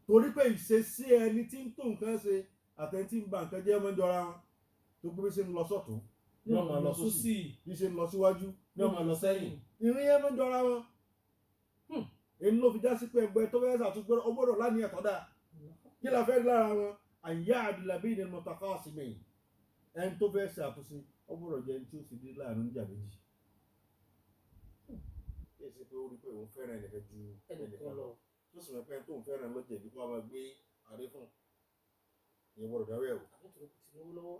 torí pé ìṣesí ẹni tí ń tó nǹkan ṣe àtẹni tí ń ba nǹkan jẹ́ mọ́ ń jọra wọn tó gbé bí ṣe ń lọ sọ́tún ní ọmọ lọ sósì bí ṣe ń lọ síwájú ní ọmọ lọ sẹ́yìn ìrìn yẹn mọ́ ń jọra wọn. èyí ló fi já sí pé ẹgbẹ́ tó fẹ́ ṣàtúnṣe ó gbọ́dọ̀ láàní ẹ̀tọ́ dáa kí la fẹ́ lára wọn àyà àdìlàbí ìdè mọ̀tàkà ọ̀sìnmẹ̀ ẹni tó fẹ́ ṣàtúnṣe ó gbọ́dọ̀ jẹ́ ẹni tí ó sì dé láàrin oníjà méjì. èsì pé ó rí pé òun fẹ́ràn ẹnìkan ju ẹnìkan lọ tó sì mọ̀ pé tó ń fẹ́ràn ló jẹ̀bi kó a máa gbé àdé fún ìyẹn gbọ́dọ̀ dáwọ́ ẹ̀wò.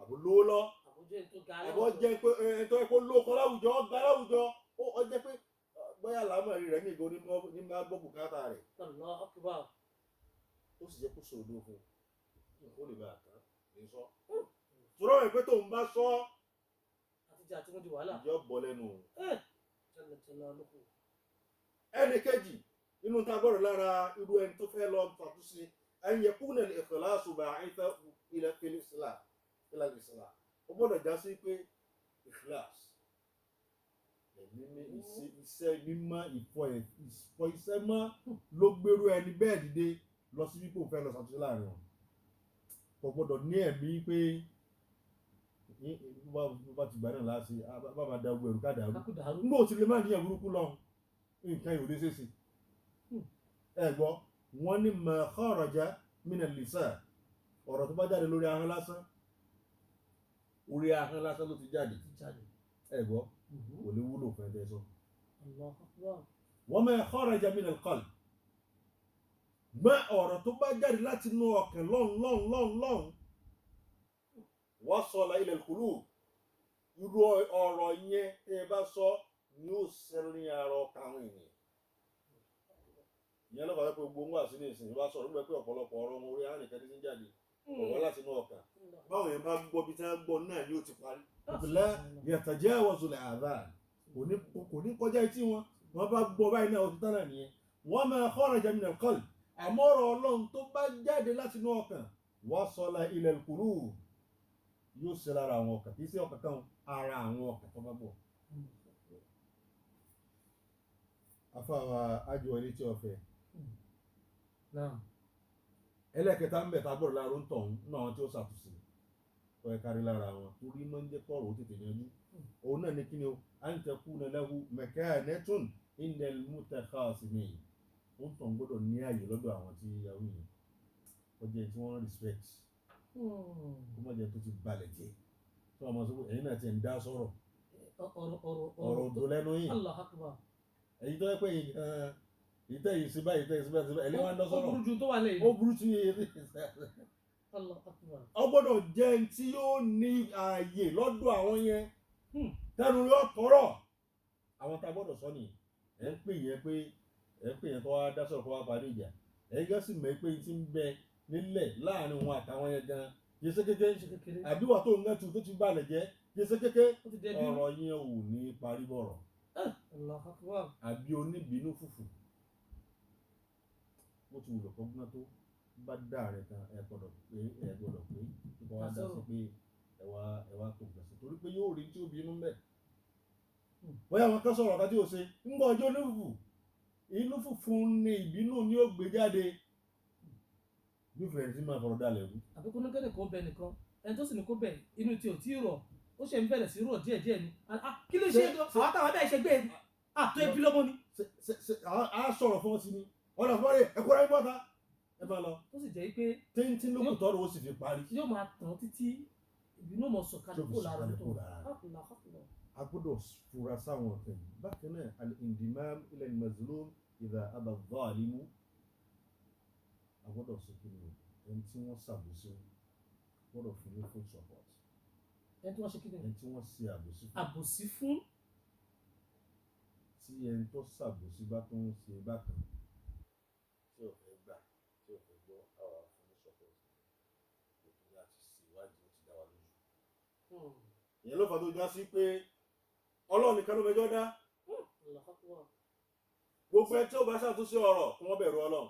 àbò lówó lọ àbò jẹ́ pé ẹni tó yẹ kó lóko láwùjọ ọgbà láwùjọ ó jẹ́ pé bóyá làámọ̀rí rẹ̀ ní ìgò ní máa gbọ́ bùkátà rẹ̀ ó sì jẹ́ kó sòdò fún ó lè bá àtàn ní sọ. tùrọ̀ rẹ̀ pé tóun bá sọ ìjọ bọ́ lẹ́nu ẹnì kejì nínú tá a gbọ́dọ̀ lára irú ẹni tó fẹ́ lọ fàtúnṣe ẹni yẹ kúnlẹ̀ ikhlasu ba'itha ila al-islah ó gbọ́dọ̀ já sí pé ikhlas iṣẹ́ mímọ́ ìfọ iṣẹ́ mọ́ ló gbérú ẹni bẹ́ẹ̀ dìde lọ sí wípé òun fẹ́ lọ ṣàtúnṣe láàrin wọn kò gbọ́dọ̀ ní ẹ̀mí pé bá ti gbà náà láti bá máa da ogun ẹ̀rù ká dàrú nígbà ó ti lè má níyàn burúkú lọ nǹkan ìwòdé ṣèṣe ẹ gbọ́ wọ́n ní ma kharaja min al-lisan ọ̀rọ̀ tó bá jáde lórí ahọ́n lásán orí ahọ́n lásán ló ti jáde ẹ gbọ́ kò ní wúlò fún ẹ̀dẹ́ sọ. wa ma kharaja min al-qalb gbọ́ ọ̀rọ̀ tó bá jáde láti inú ọkàn lọ́hùn wasala ila al-qulub irú ọ̀rọ̀ yẹn tẹ́ ẹ bá sọ ni ó sẹ́rin ara ọkàn àwọn ènìyàn. ìyẹn lọ́kọ̀ọ́ pé gbogbo ń wà sí ní ìsìn bá sọ̀rọ̀ nígbà pé ọ̀pọ̀lọpọ̀ ọ̀rọ̀ wọn orí àwọn nìkan tí ń jáde ọ̀rọ̀ láti inú ọkàn báwọn yẹn bá gbọ́ bí tí wọ́n gbọ́ náà ni ó ti parí. ìpìlẹ̀ yatajawazu al-adhan kò ní kọjá etí wọn wọ́n bá gbọ́ báyìí náà ó ti tán náà nìyẹn. wa ma kharaja min al-qalb àmọ́ ọ̀rọ̀ Ọlọ́run tó bá jáde láti inú ọkàn wasala ila al-qulub yóò ṣe lára àwọn ọkàn kì í sí ọkàn kan ara àwọn ọkàn tó bá bọ̀. afáwa ájò Eletiọfẹ ẹlẹ́kẹta ń bẹ̀ tá a gbọ́dọ̀ láàrú ń tọ̀hún náà tí ó ṣàtúnṣe ọ̀ ẹ̀ka rí lára wọn torí máa ń jẹ́ kọ́ọ̀rọ̀ ó tètè yanjú òun náà ní kí ni o an takuna lahu makanatun indal mutakhasimin ó ń tàn gbọ́dọ̀ ní ààyè lọ́dọ̀ àwọn tí yahoo yìí ó jẹ́ tí wọ́n respect kó má jẹ́ tó ti balẹ̀ jẹ́ tí wọ́n máa sọ pé ẹ̀yin náà ti ń dá sọ̀rọ̀ ọ̀rọ̀ òdò lẹ́nu yìí èyí tó yẹ pé ìtẹ́ yìí sí báyìí ìtẹ́ yìí sí báyìí ẹ̀lẹ́ wá ń dán sọ̀rọ̀ ó burú ju tó wà lẹ́yìn ó burú tí ó gbọ́dọ̀ jẹ́ tí yóò ní ààyè lọ́dọ̀ àwọn yẹn tẹnu yóò tọrọ àwọn tá a gbọ́dọ̀ sọ nìyí ẹ̀ ń pè yẹn kó wá dá sọ̀rọ̀ kó wá parí ìjà ẹ̀ gán sì mọ̀ pé tí ń bẹ nílẹ̀ láàrin wọn àtàwọn yẹn gan yẹsẹ kékeré àbíwá tó ń gẹ́tù tó ti balẹ̀ jẹ́ yẹsẹ kékeré ọ̀rọ̀ yẹn ò ní parí bọ̀rọ̀ àbí oníbínú fùfù bó ti wùlọ̀ kọ́gbọ́n tó bá dá rẹ̀ kan ẹ gbọ́dọ̀ pé kíkọ́ wá dá sí pé ẹ wá tó gbèsè torí pé yóò rí tí ó bínú mbẹ́ bóyá àwọn kan sọ̀rọ̀ kájí ò ṣe ń gbọ́ ọjọ́ onífùfù inú fùfù ni ìbínú ni ó gbé jáde bí fẹ̀rẹ̀ sí máa fọ̀rọ̀ dalẹ̀ wú. àbíkú ní kẹ́lẹ́ kó bẹ nìkan ẹni tó sì ní kó bẹ inú tí ò tí ì rọ̀ ó ṣe ń bẹ̀rẹ̀ sí rọ̀ díẹ̀díẹ̀ ni kí ló ṣe é gan àwọn táwọn bẹ́ẹ̀ ṣe gbé e àtọ́ ebi lọ́mọ ni. a sọ̀rọ̀ fún ọ sí ni ọ̀nà fún ọ̀rẹ́ ẹ̀kọ́ rẹ̀ bọ́ta ẹ máa lọ. ó sì jẹ́ pé téńtín ló kù tọ́rọ̀ ó sì fi parí. yóò máa tàn títí ìbínú mọ̀ sọ̀kalẹ̀ kó lára tó a gbọ́dọ̀ fura sáwọn ọ̀tẹ̀ yìí bákan náà al-indimam ila al-mazlum idha aba adh-dhalimu a gbọ́dọ̀ sọ kí ni ẹni tí wọ́n ṣàbòsí gbọ́dọ̀ fún ní full support. ẹni tí wọ́n ṣe kí ni ẹni tí wọ́n ṣe àbòsí fún tí ẹni tó ṣàbòsí bá tó ń ṣe bákan tí ò fẹ́ gbà tí ò fẹ́ gbọ́ àwọn fún ní support ètò láti ṣèwádìí ó ti dá wa lójú. ìyẹn ló fà tó já sí pé Ọlọ́run nìkan ló mẹjọ dá gbogbo ẹ tí ó bá ṣàtúnṣe ọ̀rọ̀ kí wọ́n bẹ̀rù Ọlọ́run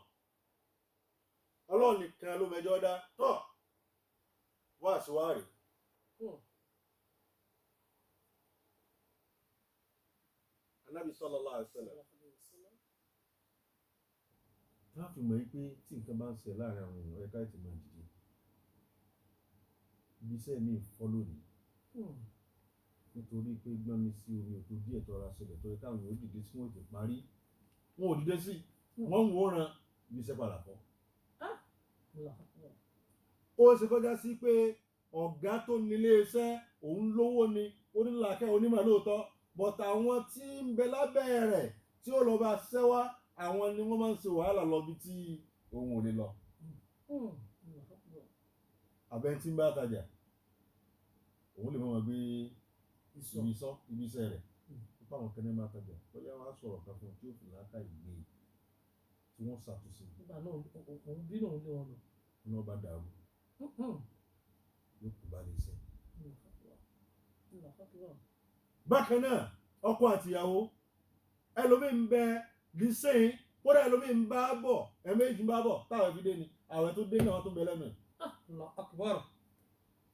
Ọlọ́run nìkan ló mẹjọ dá tọ́ wá síwárí. Ànábì sallallahu alaihi wasallam tá fi fi mọ̀ pé tí nǹkan bá ń ṣe láàrin àwọn èèyàn ẹ̀ka ètò máa dìde ibi iṣẹ́ mi fọ́ lónìí nítorí pé gbọ́n mi sí omi òtó díẹ̀ tó ra ṣẹlẹ̀ tó yẹ káwọn èèyàn dìde tí wọ́n ti parí wọn ò dìde sí wọ́n ń wòran ibi iṣẹ́ padà fọ́. ó ṣe kọjá sí pé ọ̀gá tó nílé iṣẹ́ òun lówó ni onílàkẹ́ onímọ̀ lóòótọ́ bọ̀tà àwọn tí ń bẹ lábẹ́ rẹ̀ tí ó lọ bá ṣẹ́ wá àwọn ni wọ́n máa ń ṣe wàhálà lọ bí tí òun ò ní lọ. Abẹ́ tí ń bá tajà òun lè máa gbé ibi iṣẹ́ rẹ̀ nípa àwọn kẹ́ni máa tajà bóyá wọ́n á sọ̀rọ̀ kan fún un tí ó fi láàká ìgbé tí wọ́n ṣàtúnṣe. nígbà náà òun bínú òun lé wọn lọ. ní wọ́n bá dàrú yóò kú bá lè ṣe. bákan náà ọkọ àtìyàwó ẹlòmíì ń bẹ dísẹ́yìn kódà ẹlòmíì ń bá bọ̀ ẹ̀mẹ́jì ń bá bọ̀ táwọn fi dé ni àwọn tó dé náà tó ń bẹ lẹ́nu ẹ̀.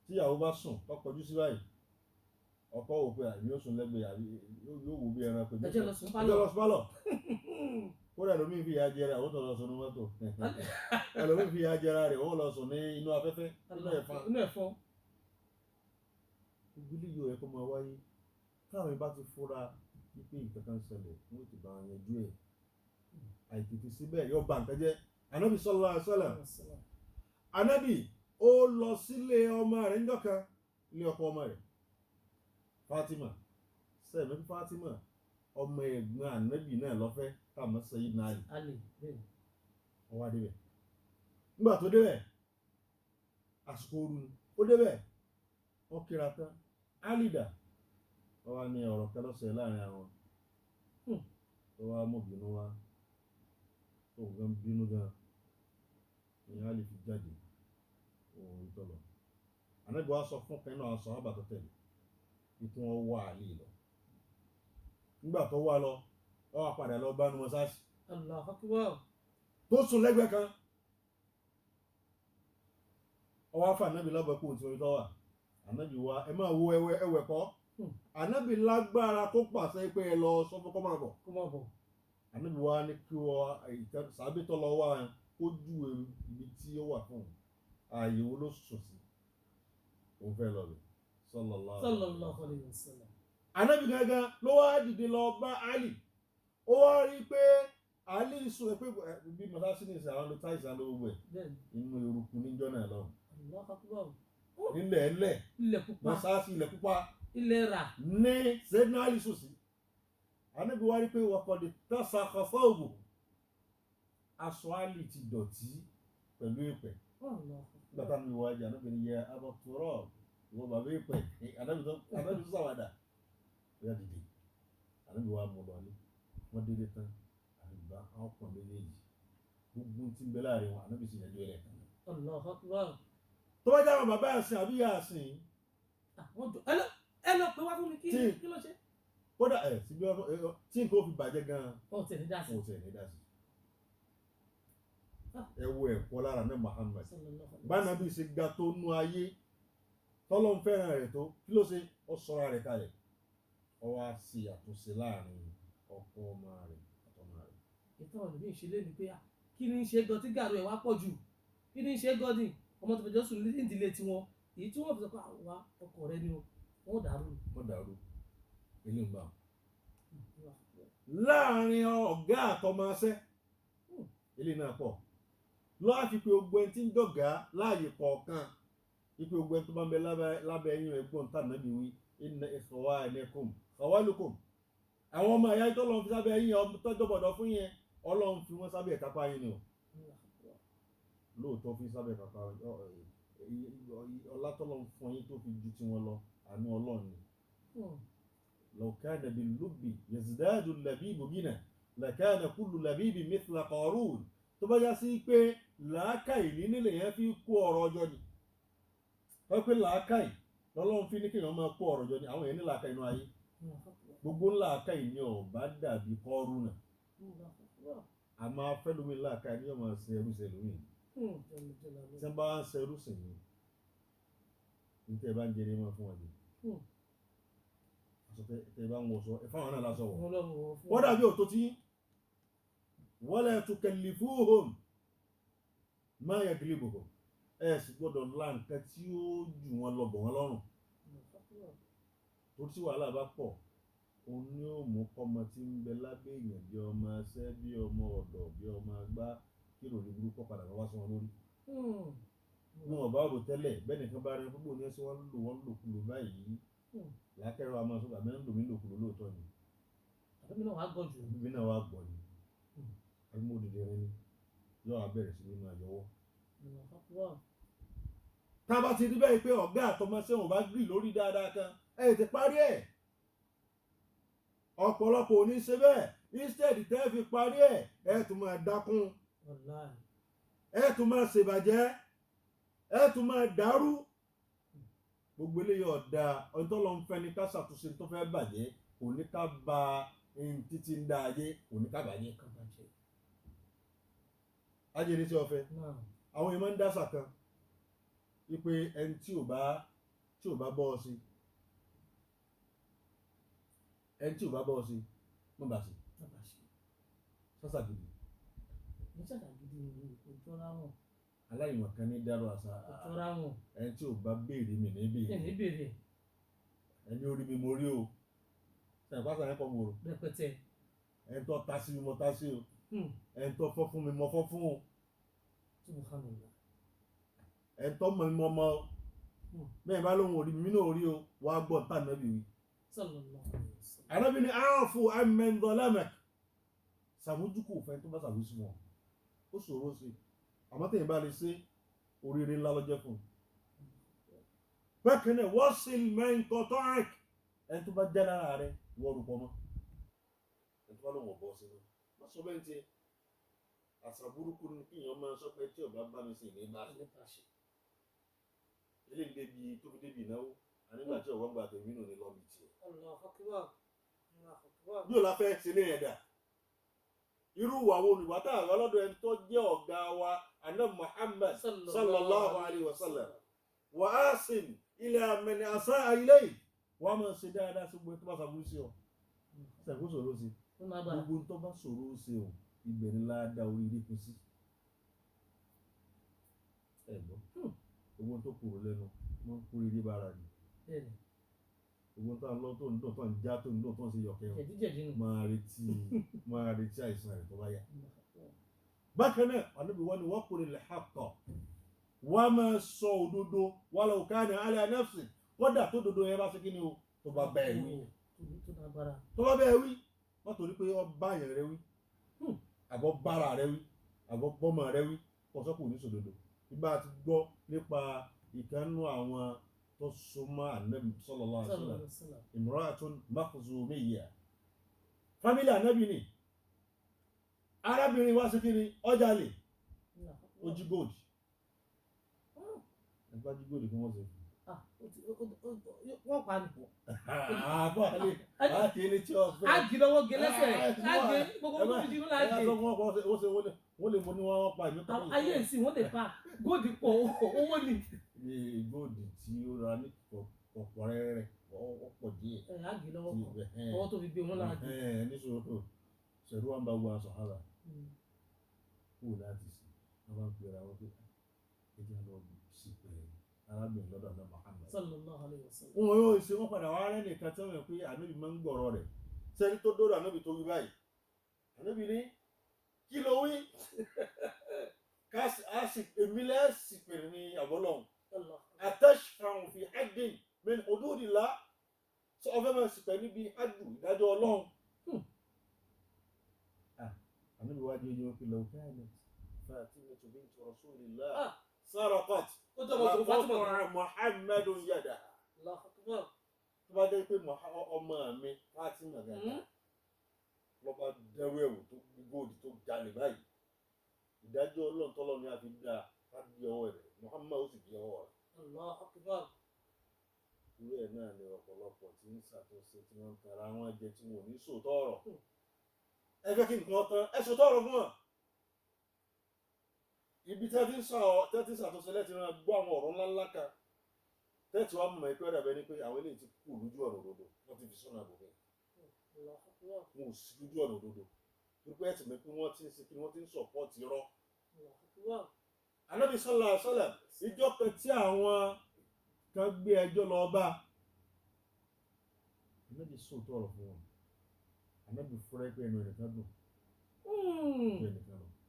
tíyàwó bá sùn tó kọjú sí báyìí ọkọ wò pé àbí yóò sùn lẹ́gbẹ̀ẹ́ àbí yóò wò bí ẹran pé ẹjẹ lọ sùn pálọ̀ kódà ẹlòmíì fi ìyà jẹrẹ àwọn tó lọ sùn ní mọ́tò ẹlòmíì fi ìyà jẹrẹ rẹ̀ wọ́n lọ sùn ní inú afẹ́fẹ́ inú ẹ̀fọn. ìgbélé yóò ẹ̀kọ́ máa wáyé táwọn bá ti fúra wípé nǹkan kan ṣẹlẹ̀ wọ́n ti bá yanjú ẹ̀ àìtètè síbẹ̀ yóò bà nǹkan jẹ́. Ànábì sallallahu alaihi wasallam Ànábì ó lọ sílé ọmọ rẹ̀ níjọ́ kan ilé ọkọ ọmọ rẹ̀ Fatima sẹ́ẹ̀mí Fatima ọmọ ẹ̀gbọ́n Ànábì náà lọ́fẹ́ káàmọ́ Sayyidina Ali ọwọ́ adébẹ̀ nígbà tó débẹ̀ àsìkò ooru ni ó débẹ̀ ó kíra tán alida wọ́n wá ní ọ̀rọ̀ kan lọ́sẹ̀ láàrin àwọn tó wá mú bínú wá tó gan bínú gan ìyẹn á lè fi jáde òun ìtọ́lọ̀. Ànábì wa sọ fún kan náà sọ ábà tó tẹ̀lé ikú wọn wá àlè lọ nígbà tó wá lọ ó wá padà lọ bá nu mọ́sáàsì Allahu Akbar tó sùn lẹ́gbẹ̀ẹ́ kan ó wá fà Ànábì lọ́bẹ̀ kó tí wọ́n tọ́ wà. Ànábì wa ẹ máa wo ẹwẹ̀ kọ́ Ànábì lágbára kó pàṣẹ pé ẹ lọ sọ fún kó máa bọ̀. Ànábì wa ní kí wọ́n sàbítọ́ lọ wá kó ju ibi tí ó wà fún ààyè wo ló sùn sí òun fẹ́ lọ rẹ̀ sallallahu alaihi wasallam. Ànábì gangan ló wá dìde lọ bá Ali ó wá rí pé Ali sùn pé bí mọ̀lásí ní ìsìn àwọn ló táìsì àwọn gbogbo ẹ̀ inú eruku níjọ́ náà lọ ilẹ̀ mọ̀sáàsì ilẹ̀ pupa ilẹ̀ rà ní Sayyidina Ali sùn sí. Ànábì wá rí pé wọ́pọ̀dé tọ́sà kọfọ́ ògùn aṣọ Ali ti dọ̀tí pẹ̀lú ìpẹ̀ bàtà mi wá jà Ànábì ní yẹ abọ́túrọ̀ ìwọ bàbá ìpẹ̀ Ànábì tó sàwádà ó yà dìde. Ànábì wá mú lọ ní wọ́n délé tán Ànábì bá àwọn pọ̀ méjèèjì gbogbo tí ń bẹ láàrin wọn Ànábì sì yẹjọ́ ẹ̀ Allahu Akbar. tó bá jáwọn bàbá ẹ̀sìn àbí ìyá ẹ̀sìn ẹ lọ pé wá fún mi kí ló ṣe. kódà síbi tí nǹkan ó fi bàjẹ́ gan-an ó tẹ̀ ní dásì. ẹ wo ẹ̀kọ́ lára ní Muhammad bánabi ṣe ga tó nú ayé tọ́lọ́ ń fẹ́ràn rẹ̀ tó kí ló ṣe ó sọ́ra rẹ̀ kalẹ̀ ó wá sí àtúnṣe láàrin ọkọ ọmọ rẹ̀ àtọmọ rẹ̀. ìtàn ọ̀nà bí ìṣẹ̀lẹ̀ ni pé kí ni ṣe gan tí gàrú ẹ̀ wá pọ̀ jù kí ni ṣe gan ni ọmọ tó fẹjọ́ sùn ní ìdílé tiwọn èyí tí wọ́n fi sọ pé àwa ọkọ rẹ ni wọ́n dàrú. ilé ń bá wọn. láàrin ọ̀gá àtọmọṣẹ́ ilé náà pọ̀ lọ́wọ́ àti pé gbogbo ẹni tí ń dọ̀gá láàyè kọ̀ọ̀kan ipe gbogbo ẹni tó bá ń bẹ lábẹ́ ẹ̀yìn ẹ̀gbọ́n tá nàbí wí inna ikhwanakum khawalukum àwọn ọmọ ẹ̀yà tó lọ́n fi sábẹ́ ẹ̀yìn tọ́jọ́ bọ̀dọ̀ fún yẹn Ọlọ́run fi wọ́n sábẹ́ ìkápá yín ni o lóòótọ́ fi sábẹ́ ìkápá ọlá tọ́lọ́ fún yín tó fi ju tiwọn lọ àánú Ọlọ́run ni. law kana bil-lubbi yazdadu al-labibu ghina lakana kullu labibi mithla Qarun tó bá já sí pé làákàì nílé yẹn fi kó ọ̀rọ̀ ọjọ́ ni wọ́n pé làákàì lọ́lọ́run fi ní kéèyàn máa kó ọ̀rọ̀ ọjọ́ ni àwọn èèyàn ní làákàì inú ayé gbogbo làákàì ni ọ̀bá dàbí kọ́rù náà a máa fẹ́ lómi làákàì ní ọmọ ṣe ẹrú ṣe lómi tí wọ́n bá ń ṣe ẹrú ṣe yìí ní tẹ́ ẹ bá ń jẹrẹ mọ́ fún wọn ni tẹ́ ẹ bá ń wọ̀ sọ ẹ fáwọn náà lásọ wọ̀ wọ́n dàbí òtó tí wala tukallifuhum má yẹ kílì bòkò ẹ sì gbọ́dọ̀ la nǹkan tí ó jù wọn lọ bọ̀ wọn lọ́rùn tó tí wàhálà bá pọ̀ òun ni ó mú kọ́mọ tí ń bẹ lábẹ́ èèyàn bí ọmọ ẹsẹ́ bí ọmọ ọ̀dọ̀ bí ọmọ agbá kí ìròyìn burúkú padà wá sí wọn lórí. wọn ò bá rò tẹ́lẹ̀ bẹ́ẹ̀ nìkan bá rí gbogbo ní ẹsẹ̀ wọn lòkulò báyìí lákẹ́rọ àmọ́ sọ́gbà mẹ́rin lòmí lòkulò lóòótọ́ ni. àbí náà wàá gbọ́ jù. àbí náà wàá gbọ́ ni àbí mo dìde rẹ ni yóò wá bẹ̀rẹ̀ sí ní máa yọwọ́. tá a bá ti rí bẹ́ẹ̀ pé ọ̀gá àtọmọṣẹ́ wọn bá gírì lórí dáadáa kan ẹ̀ ti parí ẹ̀ ọ̀pọ̀lọpọ̀ ò ní ṣe bẹ́ẹ̀ instead tẹ́ fi parí ẹ̀ tún máa dákún ẹ̀ tún máa ṣèbàjẹ́ ẹ̀ tún máa dàrú gbogbo eléyìí ọ̀dà ọ̀tọ́ ló ń fẹ́ ni ká ṣàtúnṣe tó fẹ́ bàjẹ́ kò ní ká ba títí ń dá ayé kò ní ká bàjẹ́. ajẹ́rìí tí wọ́n fẹ́ àwọn èèyàn máa ń dásà kan wípé ẹni tí ò bá bọ́ ọ sí ẹni tí ò bá bọ́ ọ sí mọ́ bá sí sásà gidi. ní sàkà gidi ni ojú ọ̀rá wọn. aláìmọ̀ kan ní dárò àṣà ojú ọ̀rá wọn. ẹni tí ò bá béèrè mi ní béèrè ẹni orí mi mo rí o sẹ́yìn pásítọ̀ yẹn kọ́ mo rò rẹpẹtẹ ẹni tó ta sí mi mo ta sí o ẹni tó fọ́ fún mi mo fọ́ fún o ẹni tó mọ̀ mi mo mọ̀ o bẹ́ẹ̀ bá lóhun orí mi náà rí o wàá gbọ́ tá nàbí wí. ànábì ni àáfù amẹ́ńdọ́lámẹ̀ sàmójúkò fẹ́ tó bá sàbòsí wọn ó ṣòro ṣe àmọ́ tẹ̀yìn bá lè ṣe oríire ńlá lọ́jọ́ fún un. bákan náà wọ́n sì mẹ́ńtọ́ tọ́rẹ̀k ẹni tó bá jẹ́ lára rẹ̀ wọ́n rú pọ̀ mọ́ ẹni tó bá lóun ọ̀bọ̀ sí i wọ́n sọ bẹ́ẹ̀ tiẹ̀ àṣà burúkú ni kí èèyàn máa sọ pé tí ọba bá mi sí ìní bá ṣe eléyìí débi tó fi débi ìnáwó ànígbà tí ọ̀wọ́n gbà tèmi nù ní lọ́ọ̀bì tiẹ̀. bí o la fẹ́ ṣe ní ẹ̀dá irú wa wo ni wàtá àwọn ọlọ́dọ̀ ẹni tó jẹ́ ọ̀gá wa anna Muhammad sallallahu alayhi wa sallam wa asin ila man asaa ilayhi wa máa ṣe dáadáa sí gbogbo tó bá sàbúrú sí ọ ṣàkóso sọ̀rọ̀ sí gbogbo tó bá sọ̀rọ̀ sí ọ ìbẹ̀rẹ̀ ládà orí ilé kù sí ẹ̀gbọ́n gbogbo tó kúrò lẹ́nu wọ́n kúrò ilé bára ni gbogbo tó ń lọ tó ń dùn tó ń já tó ń dùn tó ń ṣe yọkẹ́ máa retí àìsàn rẹ̀ tó bá yá. bákan náà ànábì wọn ni wọ́n kúrò lè hàtọ̀ wọ́n máa sọ òdodo walau kana ala nafsi kódà tó dodo yẹn bá ṣe kí ni o tó bá bẹ́ẹ̀ wí wọ́n torí pé ọ bá yẹn rẹ wí àbọ̀ bára rẹ wí àbọ̀ bọ́mọ rẹ wí kọ́sọ́kù ní sòdodo ìgbà àti gbọ́ nípa ìkànnú àwọn tó súnmọ́ ànábì sallallahu alaihi wasallam imra'atun makhzumiyya fámílì ànábì ni arábìnrin wá sí kí ni ọjà lè ó jí góòdì ẹgbẹ́ jí góòdì kí wọ́n ṣe wọ́n pa ní. àbọ̀ àlè láti ilé tí ọ fẹ́. ágì lọ́wọ́ gé lẹ́sẹ̀ ágì gbogbo tó fi dínú láàgì. ẹ̀ka tó wọ́n lè mọ ní wọ́n pa ìlú tó kọ́. ayé ìsìn wọ́n lè pa góòdì pọ̀ owó ni. góòdì tí ó ra ní ọ̀pọ̀ rẹ̀ ọ̀pọ̀ díẹ̀. ágì lọ́wọ́ kan ọwọ́ tó fi gbé wọn láàgì. níṣòro tó ṣẹ̀rú wa ń bá gbọ́ aṣọ ara kú láti sí wọ́n bá ń pè ra wọn pé ẹjẹ́ lọ sí pé arábìnrin lọ́dọ̀ náà Muhammad sallallahu alaihi wasallam. wọn yóò ṣe wọn padà wá rẹ́ nìkan tí wọ́n pé ànábì máa ń gbọ̀rọ̀ rẹ̀ sẹ́ni tó dóòrò ànábì tó wí báyìí ànábì ní kí ló wí èmi lẹ́sì pèrè ní àbọ́lọ́hùn atashfa'u fi haddin min hududillah sọ ọfẹ́ máa sì pẹ̀ níbi hadu ìdájọ́ ọlọ́run ànábì wá di ojú pé lọ́wọ́ káyọ̀ Fatimatu bintu Rasulillah saraqat Muhammadun yadaha tó bá jẹ́ pé ọmọ mi Fatima gàdá lọ́ba dẹ́rù ẹ̀wò tó gbóòdì tó jalè báyìí ìdájọ́ ọlọ́run tọ́lọ́ ni a fi dá kábí ọwọ́ rẹ̀ Muhammad ó sì bí ọwọ́ rẹ̀. irú ẹ̀ náà ni ọ̀pọ̀lọpọ̀ tí ń ṣàtúnṣe tí wọ́n ń tara wọn jẹ tí wọn ò ní sòótọ́ ọ̀rọ̀ ẹ fẹ́ kí nǹkan tán ẹ sòótọ́ ọ̀rọ̀ fún wọn. ibi tẹ́tí ṣàtúnṣe lẹ́tí náà gbọ́ àwọn ọ̀rọ̀ ńláńlá kan tẹ́tí wàá mọ̀ ẹ̀kọ́ ẹ̀dàbẹ́ ni pé àwọn eléyìí ti kú lójú ọ̀nà òdodo wọ́n ti fi sọ́nà àbòfẹ́ wọn ò sí lójú ọ̀nà òdodo wípé ẹ̀sìn mi pé wọ́n ti ń ṣe kí wọ́n ti ń sọ̀pọ́ọ̀tì rọ́ Ànábì sallallahu alaihi wasallam ìjọ kan tí àwọn kan gbé ẹjọ́ lọ bá Ànábì sòótọ́ ọ̀rọ̀ fún wọn Ànábì fúnra pé ẹnu ẹnìkan dùn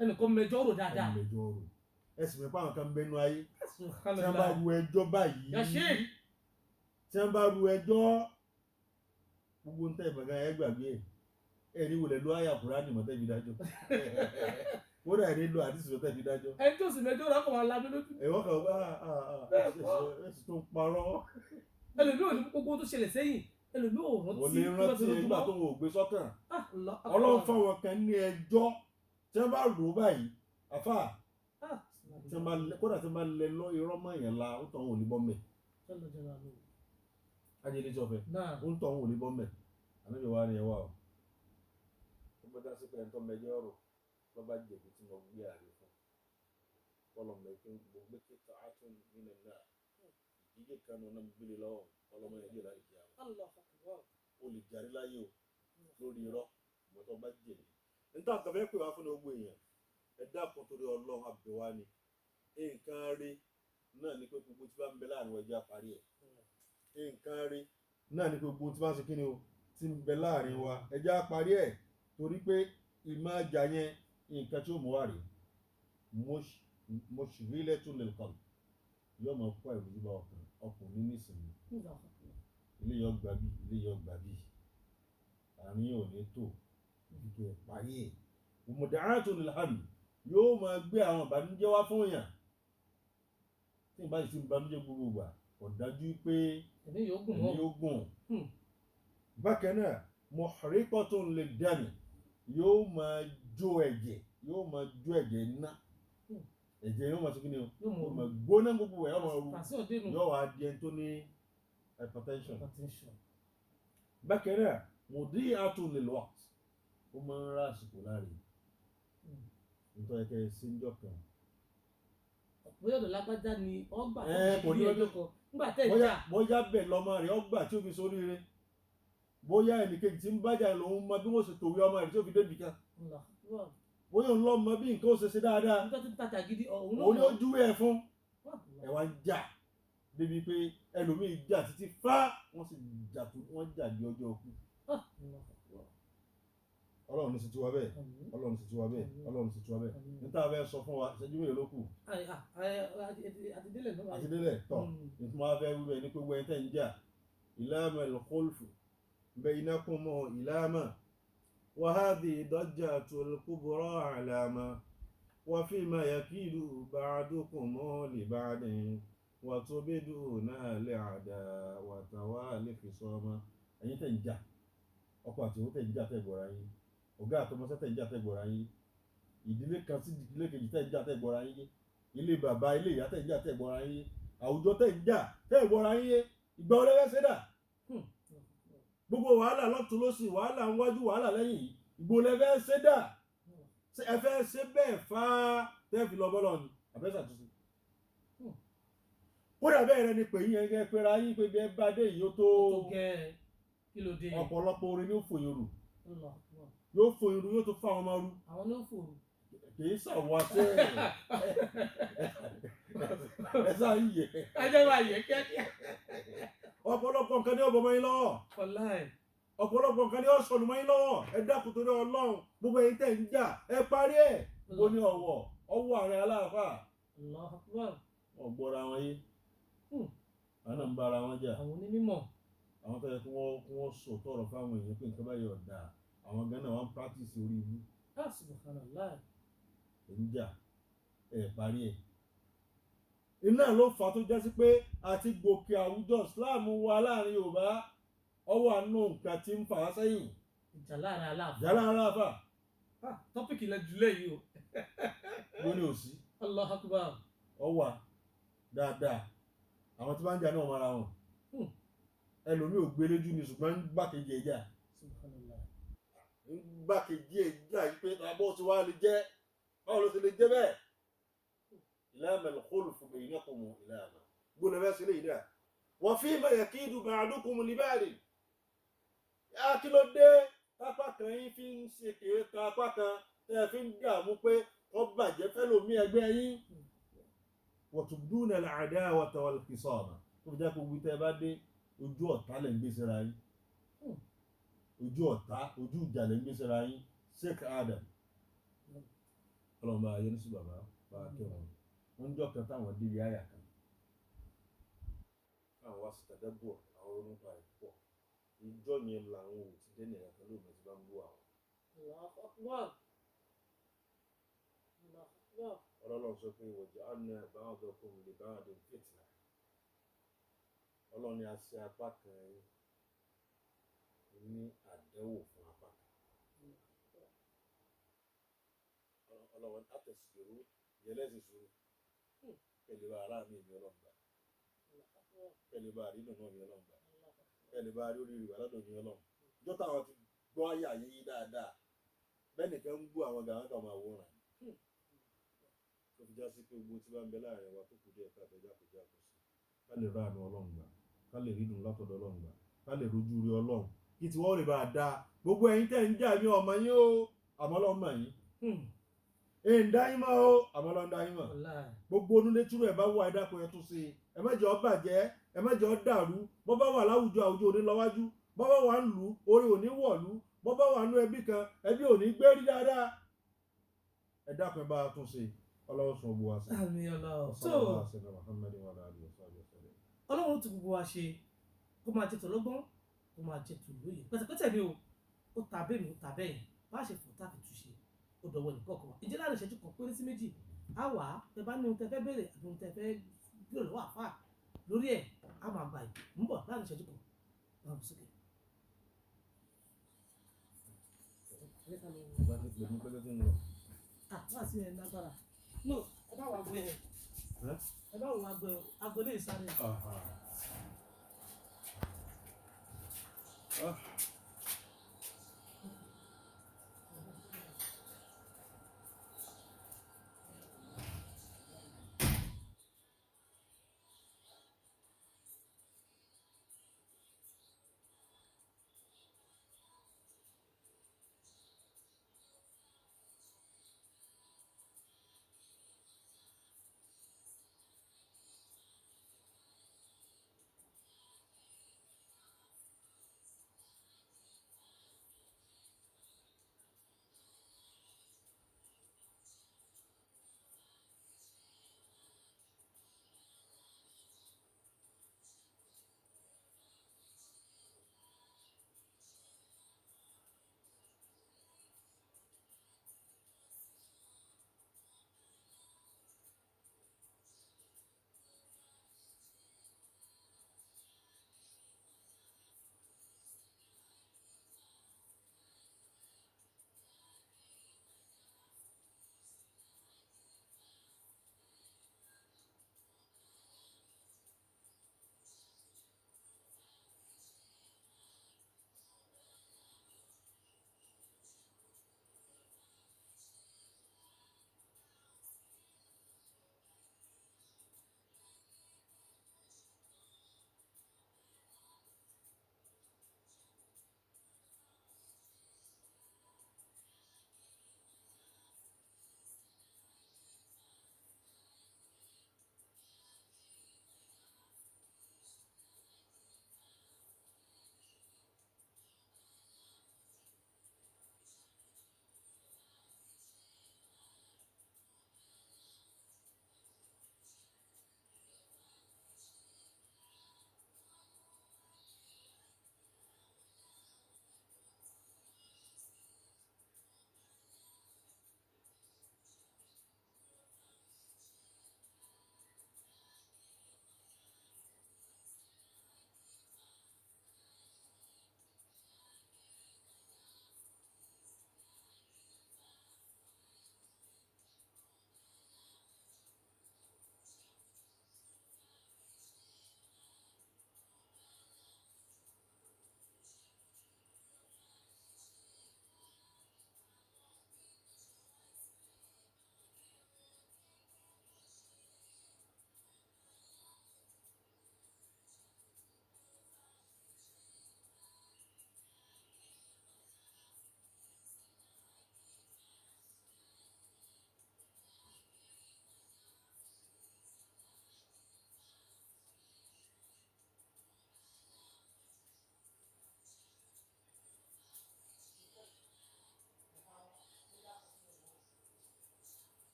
ẹnìkan mẹjọ rò dáadáa mẹjọ rò ẹsìn mẹ́fà àwọn kan bẹnu ayé tí wọ́n bá ru ẹjọ́ báyìí tí wọ́n bá ru ẹjọ́ gbogbo ń tẹ́ ìbàgá ẹ gbàgbé ẹni wọlé ló àyà Kùránì mọ́tẹ́ fi dájọ́ wọ́n dà ní lo àdìsí mọ́tẹ́ fi dájọ́ ẹni tó sì mẹjọ rò ọkọ̀ máa lábẹ́ lójú ẹ̀wọ́n kan bá ẹ̀sìn tó ń parọ́ ẹlòmí ò ní gbogbo tó ṣẹlẹ̀ sẹ́yìn ẹlòmí ò rántí wọ́n lè rántí ìgbà tó wọ́n gbé sọ́kàn Ọlọ́run fáwọn kan ní ẹjọ́ tí wọ́n bá rò báyìí àfà kódà tí wọ́n bá lẹ lọ irọ́ mọ́ èèyàn la ó tàn wọn ò ní bọ́ mẹ́ Eletiọfẹ ó ń tàn wọn ò ní bọ́ mẹ́ Ànábì wa ni ẹ wà ó gbọ́dọ̀ sí pé ẹni tó mẹjọ rò lọ́ bá jẹ̀bi tí wọ́n gbé àrè fún kọlọ̀mọ̀ gbogbo kíkà átún nínú náà ìdíje kan náà gbélé lọ́wọ́ ọlọ́mọ ẹ̀jẹ̀ láì jẹ́ àwọn o lè jàrí láyé o lórí irọ́ ìmọ̀tọ́ bá jẹ̀bi níta kan fẹ́ pè wá fún gbogbo èèyàn ẹ dákun torí Ọlọ́run àbẹ̀wá ni nǹkan rí náà ní pé gbogbo tí bá ń bẹ láàrin ẹjọ́ àparí ẹ̀ nǹkan rí náà ní pé gbogbo tí bá ń ṣe kí ni o ti ń bẹ láàrin wa ẹjọ́ àparí ẹ̀ torí pé ìmọ̀ ajá yẹn nǹkan tí ó mú wá rí mushghilatun lil qalb yóò máa kó ìrújú bá ọkùnrin nísìnyí ilé yọ gbà bí ilé yọ gbà bí àárín yóò ní tò ìdíkẹ́ parí ẹ̀ mud'atun lil hamm yóò máa gbé àwọn ìbànújẹ́ wá fún yàn tí ìbá yìí sí ìbànújẹ́ gbogbo gbà kò dájú pé ẹ̀mí yóò gùn bákan náà muhriqatun lid dam yóò máa jó ẹ̀jẹ̀ ná ẹ̀jẹ̀ yóò máa sọ kí ni o yóò máa gbóná gbogbo ẹ̀ yóò wá di ẹni tó ní hypertension bákan náà mudi'atun lil waqt ó máa ń rá àsìkò láre nítorí kẹ́ ẹ sí ń jọ kan bóyá ọ̀dọ̀ lágbájá ni ọgbà tó fi ọjọ́ kan nígbà tẹ́ ẹ̀ jà bóyá bẹ̀ lọ́mọ rẹ̀ ọgbà tí ó fi sórí rẹ̀ bóyá ẹnìkejì tí ń bájà lòun mọ bí wọ́n ṣe tòwé ọmọ rẹ̀ tí ó fi débì kan bóyá òun lọ mọ bí nǹkan ó ṣe ṣe dáadáa òun ni ó júwé ẹ̀ fún ẹ̀ wá ń jà débi pé ẹlòmíì jà títí fá wọ́n sì jà di ọjọ́ òkú Ọlọ́run sì ti wá bẹ́ẹ̀ Ọlọ́run sì ti wá bẹ́ẹ̀ Ọlọ́run sì ti wá bẹ́ẹ̀ níta bẹ́ẹ̀ sọ fún wa ìṣẹ́jú mélòó ló kù àtidélẹ̀ tọ̀ nítorí wọn fẹ́ wíwẹ̀ ní pé wẹ́n tẹ̀ ń jà ìlàmà al-khulfu bainakum ìlàmà wa hadhihi dajjatul kubra alama wa fima yakidu ba'dukum li ba'din wa tubiduna li'adawati wa li-khisama ẹ̀yin tẹ̀ ń jà ọkọ àti òun tẹ̀ ń jà tẹ̀ gbọ́ra yín ọ̀gá àtọmọṣẹ́ tẹ̀ ń jà tẹ̀ gbọ́ra yín ìdílé kan sí ìdílé kejì tẹ̀ ń jà tẹ̀ gbọ́ra yín ilé bàbá ilé ìyá tẹ̀ ń jà tẹ̀ gbọ́ra yín àwùjọ tẹ̀ ń jà tẹ̀ gbọ́ra yín ìgbà wo lẹ́fẹ́ ṣe dà gbogbo wàhálà lọ́tún lọ́sì wàhálà ń wájú wàhálà lẹ́yìn ìgbò lẹ́fẹ́ ṣe dà ẹ fẹ́ ṣe bẹ́ẹ̀ fá tẹ́ fi lọ bọ́lọ̀ ni àbẹ́sà tuntun kódà bẹ́ẹ̀ rẹ ni pè yín ẹgẹ́ pera yín pé bí ẹ bá dé yìí ó tó ọ̀pọ̀lọpọ̀ orin ní ó fòyìn rù yóò fòyìn rù yóò tó fáwọn ọmọ rú àwọn ló fòrò kìí ṣàwọ̀ṣẹ́ ẹ̀sà yìí ajẹ́wà yẹ kẹ́kẹ́ ọ̀pọ̀lọpọ̀ nǹkan ní ọ̀bọ̀ mọ́yìn lọ́wọ́ ọ̀pọ̀lọpọ̀ nǹkan ní ọ̀ṣọ̀lù mọ́yìn lọ́wọ́ ẹ dákun torí Ọlọ́run gbogbo ẹ̀yin tẹ̀ ń jà ẹ parí ẹ̀ bó ní ọwọ́ ààrẹ aláàfà ọ̀gbọ́ra wọn yé àwọn ń bára wọn jà àwọn onímọ̀ àwọn tó yẹ kí wọ́n sọ tọrọ fáwọn èèyàn pé nǹkan báyìí ọ̀dà àwọn gan náà wọ́n practice orí ibú ń jà ẹ̀ parí ẹ̀ iná ló fà tó jẹ́ sí pé àti gòkè àwùjọ Islam wa láàrin Yorùbá ọwọ́ àánú nǹkan tí ń fà wá sẹ́yìn ìjà láàrin aláàfà tọ́pìkì ilẹ̀ jùlẹ̀ yìí o ló ní òsì Allahu Akbar ọwà dáadáa àwọn tí bá ń jà náà mara wọn ẹlòmí ò gbé lójú ni ṣùgbọ́n ń gbàkejì ẹ̀jà ń gbàkejì ẹ̀jà yìí pé àbọ̀ tí wàá lè jẹ́ báwo ló ti lè jẹ́ bẹ́ẹ̀ ìlànà al-khulfu bainakum ìlànà gbọ́dọ̀ bẹ́ẹ̀ sílẹ̀ yìí dà wa fima yakidu ba'dukum li ba'din kí ló dé tápá kan yín fi ń ṣe kéé kan apá kan tẹ́ ẹ fi ń dààmú pé wọ́n bàjẹ́ fẹ́lòmí ẹgbẹ́ yín wa tubduna al-adawata wal-qisama tó fi jẹ́ pé gbogbo tẹ́ bá dé ojú ọ̀tá lẹ́ ń gbé síra yín ojú ọ̀tá ojú ìjà lẹ́ ń gbé síra yín Sheik Adam ọlọ́run bá yẹn ní sí bàbá bá kẹ́ wọn ń jọ kan táwọn débi àyà kan àwọn wá sí tàdẹ́bọ̀ àwọn orúkọ àìpọ̀ ìjọ yẹn làwọn ò ti dé nìyẹn kan lóògbé tí bá ń bú àwọn. ọlọ́run sọ pé waja'alna ba'dakum li ba'din fitna ọlọ́run ni a ṣe apá kan ní àdánwò fún apá kan ọlọ́run àtẹ̀síkèrú yẹlẹ́sìn sùúrù pẹ̀lú ara mi ìbí ọlọ́run gbà pẹ̀lú bá rí dùnú mi ọlọ́run gbà pẹ̀lú bá rí oríire wà lọ́dọ̀ mi ọlọ́run ìjọ táwọn ti gbọ́ ayé àyè yí dáadáa bẹ́ẹ̀ nìkan ń gbọ́ àwọn gàwọn kan máa wòran tó fi já sí pé gbogbo tí bá ń bẹ láàrin wa tó kù díẹ̀ ká àtẹ̀já kò já kò sí ká lè ráàánú ọlọ́run gbà ká lè rí dùn látọ̀dọ̀ ọlọ́run gbà ká lè rojú rí ọlọ́run kí tí wọ́n lè bá a dáa gbogbo ẹ̀yin tẹ̀ ń jà ní ọmọ yín o àmọ́ ọlọ́run mọ̀ yín èyí ń dá yín mọ́ o àmọ́ ọlọ́run dá yín mọ̀ gbogbo onúlé túrú ẹ̀ bá wà ẹ̀dá kan ẹ̀ tún ṣe ẹ má jẹ́ ó bàjẹ́ ẹ má jẹ́ ó dàrú bọ́ bá wà láwùjọ àwùjọ òní lọ́wájú bọ́ bá wà ń lù orí òní wọ̀lú bọ́ bá wà nú ẹbí kan ẹbí òní gbé rí dáadáa ẹ̀dá kan bá a tún ṣe ọlọ́run sọ gbogbo wa sí. àmì ọlọ́run tó ọlọ́run ti gbogbo wa ṣe kó máa jẹ tọ̀lọ́gbọ́n kó máa jẹ tòlóye pẹ̀tẹ̀pẹ̀tẹ̀ mi o ó ta bẹ́ẹ̀ mi ó ta bẹ́ẹ̀ bá a ṣe fò tá a fi túṣe ó dọ̀wọ́ nìkan kan wa ìjẹ́ láàrin ìṣẹ́jú kan péré sí méjì á wà á tẹ bá ní ohun tẹ fẹ́ bèrè àti ohun tẹ fẹ́ gbèrò lọ́wọ́ àfà lórí ẹ̀ á máa gbà yìí ń bọ̀ láàrin ìṣẹ́jú kan máa bọ̀ sókè. wá sí ẹ̀ lágbára no ẹ bá wà gbé ẹ bá wà gbé agolé ìsáré.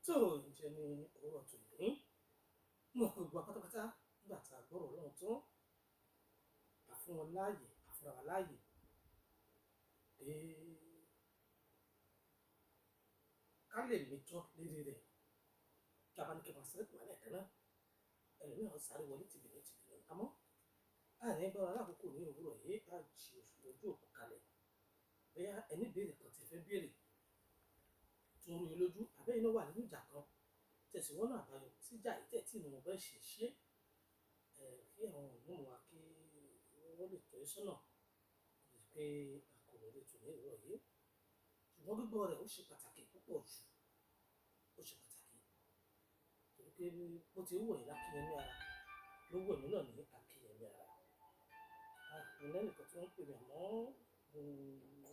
tó ǹjẹ́ ní òwúrọ̀ tó ní mọ̀ pé gbogbo pátápátá nígbà tá a gbọ́rọ̀ Ọlọ́run tán àfún wọn láàyè àfúnra wa láàyè pé ká lè mìtọ́ lérí rẹ̀ kí a bá ní kí n máa sáré pè wá lẹ́ẹ̀kan náà ẹlòmíràn sáré wọlé tìbìlẹ̀ àmọ́ àárín gbọ́dọ̀ alákòókò ní òwúrọ̀ yìí á jí ojú òkú kalẹ̀ bóyá ẹni béèrè kan ti fẹ́ béèrè tó ń rí lójú àbẹ́yìn náà wà nínú ìjà kan tẹ̀síwọ́n náà àbáyọ síjà ìtẹ̀ tí ìnù ọ̀bẹ ṣe ṣe kí àwọn òun wa kí wọ́n lè tọ́ sọ́nà pé àkòrò lè tún ní ìrọ̀ yìí ṣùgbọ́n gbígbọ́ rẹ̀ ó ṣe pàtàkì púpọ̀ jù ó ṣe pàtàkì torí pé bó ti wọ̀ yìí lákìyẹmí ara ló wọ̀ mí náà ní àkìyẹmí ara mo lẹ́nìkan tí wọ́n ń pè mí àmọ́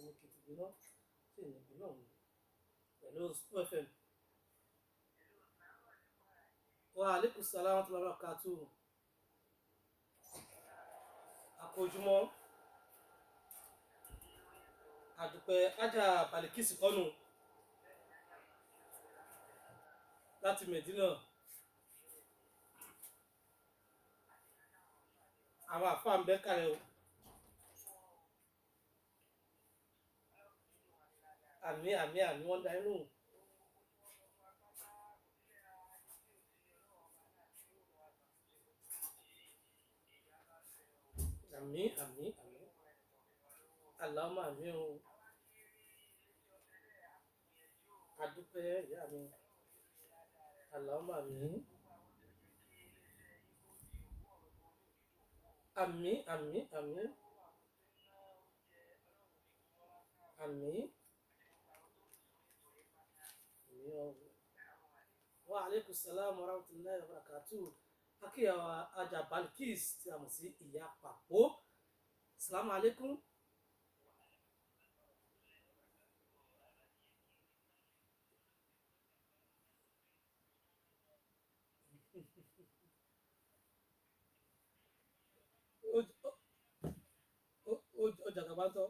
mo kìtìgbé náà sí ìnìgbé náà pẹ̀lú School FM. Wa alaikum salaam wa rahmatullahi wa barakatuh. Àkójúmọ́ àdùpẹ́ ájà Balikisi kọ́nù láti Medina. Àwọn àfáà ń bẹ kálẹ̀ o. Àmì wọ́n dá inú. Àmì Allahumma àmì o. Àdúpẹ́ ìyá mi. Allahumma àmì. Àmì. Wa alaikum salaam wa rahmatullahi wa barakatuh. Akíyàwó ajá Balikis tí a mọ̀ sí ìyá pàpó. Assalamu alaikum. Ó jàgàbátọ́.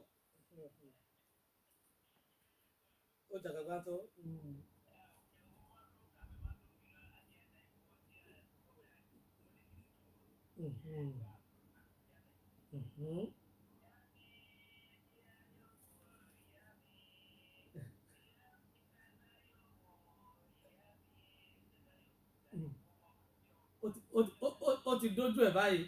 Ó ti dójú ẹ̀ báyìí.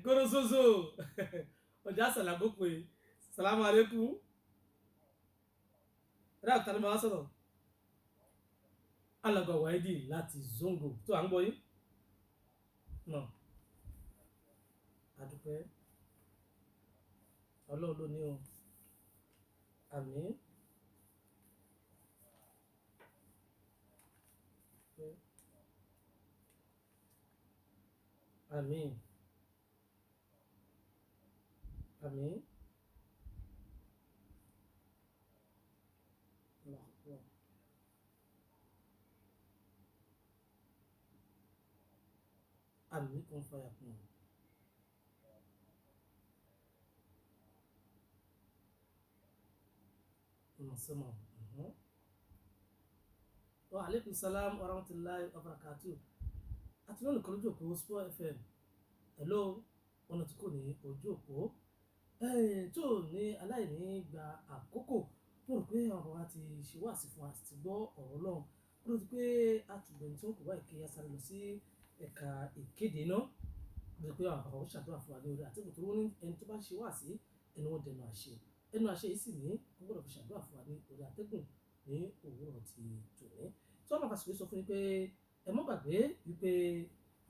Gorozozo ọjà sàlámù pé salamu alaikum. Ráà tani máa sọ̀rọ̀ alàgbà wáìdì láti Zongo tó à ń gbọ́ yín náà. Àdúpẹ́ Ọlọ́run ló ní o. Àmín. Àmín. Àmín kún fàyà kún. Sọ́mọ̀. Wa alaikum salaam wa rahmatullahi wa barakatuh. Àti lónìí kan lójú òpó School FM. Hello, ọ̀nà tí kò ní ojú òpó. Tó ní aláìní gba àkókò. Mo rò pé àwọn wa ti ṣe wá sí fún wa ti gbọ́ ọ̀rọ̀ náà. Ó rò pé àtúgbẹ̀ni tó kù wá ìké ya sáré lọ sí ẹ̀ka ìkéde náà. Ó rò pé àwọn àwọn ṣàdúrà fún wa ní orí àtẹ̀kùn tó ní ẹni tó bá ṣe wá sí ẹni wọ́n dẹnu àṣẹ. Ẹnu àṣẹ yìí sì ní wọ́n gbọ́dọ̀ fi ṣàdúrà fún wa ní orí àtẹ̀kùn ní òwúrọ̀ ti tòní. Tí wọ́n máa fàṣìkò sọ fún yín pé ẹ mọ́ gbàgbé wípé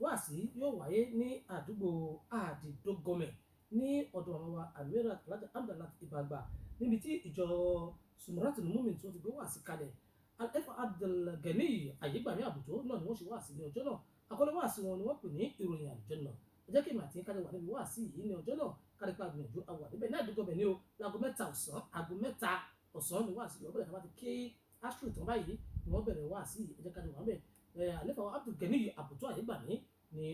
wáàsí yóò wáyé ní àdúgbò àdìdógọmẹ̀ ní ọ̀dọ̀ àwọn wa àmìrà alájà amdalat ìbàgbà níbi tí ìjọ sumratul mumin tó ti gbé wáàsí kalẹ̀ alẹ́fà abdulgani àyígbàmí àbùtó náà ni wọ́n ṣe wáàsí ní ọjọ́ náà. Àkọlé wáàsí wọn ni wọ́n pè ní ìròyìn àlùjànnà. Ẹ jẹ́ kí èmi àti kájọ wà níbi wáàsí yìí ní ọjọ́ náà kárí pa gbìyànjú àwà níbẹ̀ ní àdúgbòmẹ̀ ní o láago 3 ọ̀sán ni wáàsí yóò bẹ̀rẹ̀ láti ké astro tán báyìí ni wọ́n bẹ̀rẹ̀ wáàsí. Ẹ jẹ́ kájọ wà níbẹ̀ àlẹ́fà abdulgani àbùtó àyígbàmí ni